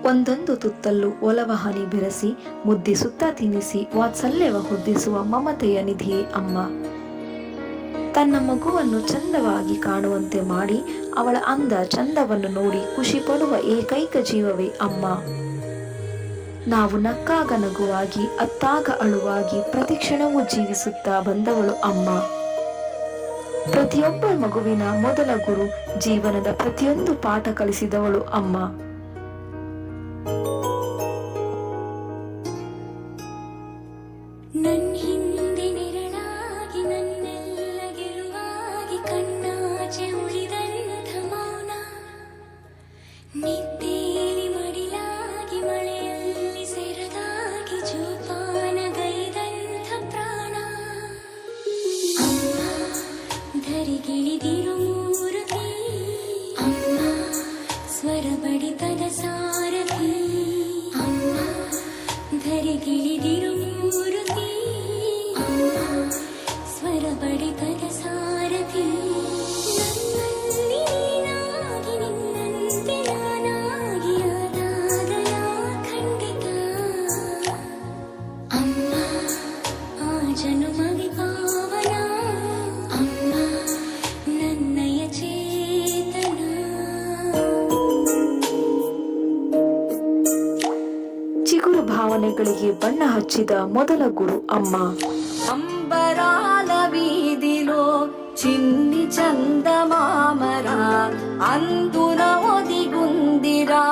ಒಂದೊಂದು ತುತ್ತಲ್ಲೂ ಒಲವ ಹನಿ ಬೆರೆಸಿ ಮುದ್ದಿಸುತ್ತಾ ತಿನ್ನಿಸಿ ವಾತ್ಸಲ್ಯವ ಹೊದ್ದಿಸುವ ಮಮತೆಯ ನಿಧಿಯೇ ಅಮ್ಮ. ತನ್ನ ಮಗುವನ್ನು ಚಂದವಾಗಿ ಕಾಣುವಂತೆ ಮಾಡಿ ಅವಳ ಅಂದ ಚಂದವನ್ನು ನೋಡಿ ಖುಷಿ ಪಡುವ ಏಕೈಕ ಜೀವವೇ ಅಮ್ಮ. ನಾವು ನಕ್ಕಾಗ ನಗುವಾಗಿ ಅತ್ತಾಗ ಅಳುವಾಗಿ ಪ್ರತಿಕ್ಷಣವೂ ಜೀವಿಸುತ್ತಾ ಬಂದವಳು ಅಮ್ಮ. ಪ್ರತಿಯೊಬ್ಬ ಮಗುವಿನ ಮೊದಲ ಗುರು, ಜೀವನದ ಪ್ರತಿಯೊಂದು ಪಾಠ ಕಲಿಸಿದವಳು ಅಮ್ಮ. ನನ್ನ ಹಿಂದೆ ನೆರಳಾಗಿ ನನ್ನೆಲ್ಲ ಗೆಲುವಾಗಿ ಕಣ್ಣಾಚೆ ಉಳಿದಂಥ ಮೌನ, ನಿದ್ದೆಯಲ್ಲಿ ಮಡಿಲಾಗಿ ಮಳೆಯಲ್ಲಿ ಸೆರಗಾಗಿ ಜೋಪಾನಗೈದಂಥ ಪ್ರಾಣ. ಅಮ್ಮ ಧರಿಗಿಳಿದಿರು ಮೂರುತಿ, ಅಮ್ಮ ಸ್ವರ ಬಡಿತದ ಸಾರಥಿ, ಅಮ್ಮ ಧರಿಗಿಳಿದಿರು ಮೂರುತಿ, ಸ್ವರ ಬಡಿತದ ಸಾರಥಿ. ನನ್ನಲ್ಲಿ ನೀನಾಗಿ ನಿನ್ನಂತೆ ನಾನಾಗಿ ಆದಾಗ ಖಂಡಿತ ಅಮ್ಮ ಆ ಜನುಮವಿ ಪಾವನ, ಅಮ್ಮ ನನ್ನಯ ಚೇತನ. ಚಿಗುರು ಭಾವನೆಗಳಿಗೆ ಬಣ್ಣ ಹಚ್ಚಿದ ಮೊದಲ ಗುರು ಅಮ್ಮ. అంబరాల వీధిలో చిన్ని చందమామరా, అందున ఒదిగుందిరా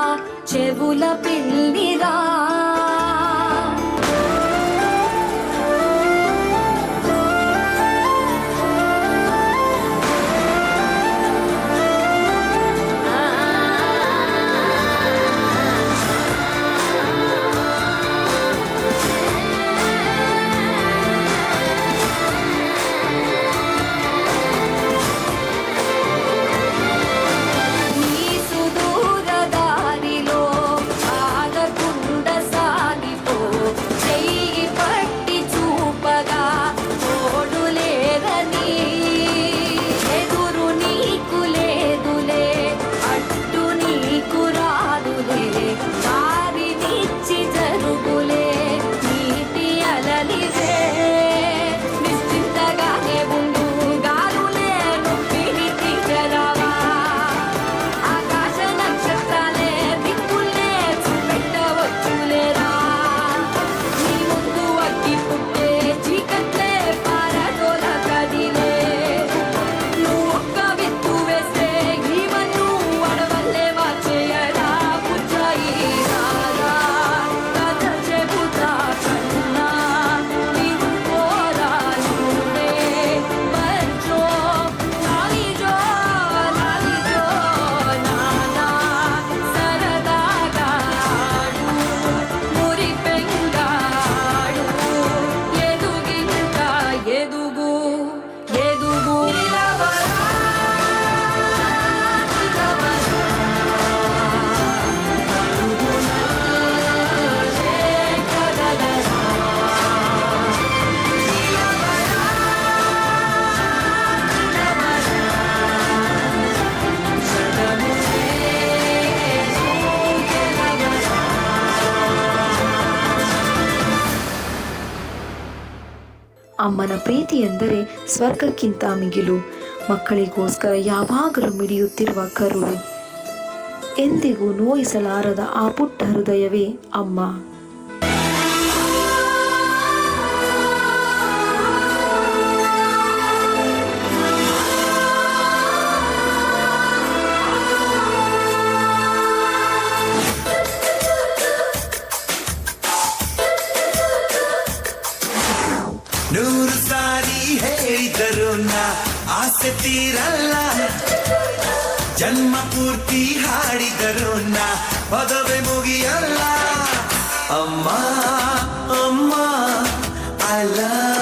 చెవుల పిల్లిరా. ಅಮ್ಮನ ಪ್ರೀತಿ ಎಂದರೆ ಸ್ವರ್ಗಕ್ಕಿಂತ ಮಿಗಿಲು. ಮಕ್ಕಳಿಗೋಸ್ಕರ ಯಾವಾಗಲೂ ಮಿಡಿಯುತ್ತಿರುವ ಕರುಳು, ಎಂದಿಗೂ ನೋಯಿಸಲಾರದ ಆ ಪುಟ್ಟ ಹೃದಯವೇ ಅಮ್ಮ. ನೂರು ಸಾರಿ ಹೇಳಿದರು ನಾ ಆಸೆ ತೀರಲ್ಲ, ಜನ್ಮ ಪೂರ್ತಿ ಹಾಡಿದರು ನಾ ಪದವೇ ಮುಗಿಯಲ್ಲ. ಅಮ್ಮ ಅಮ್ಮ I love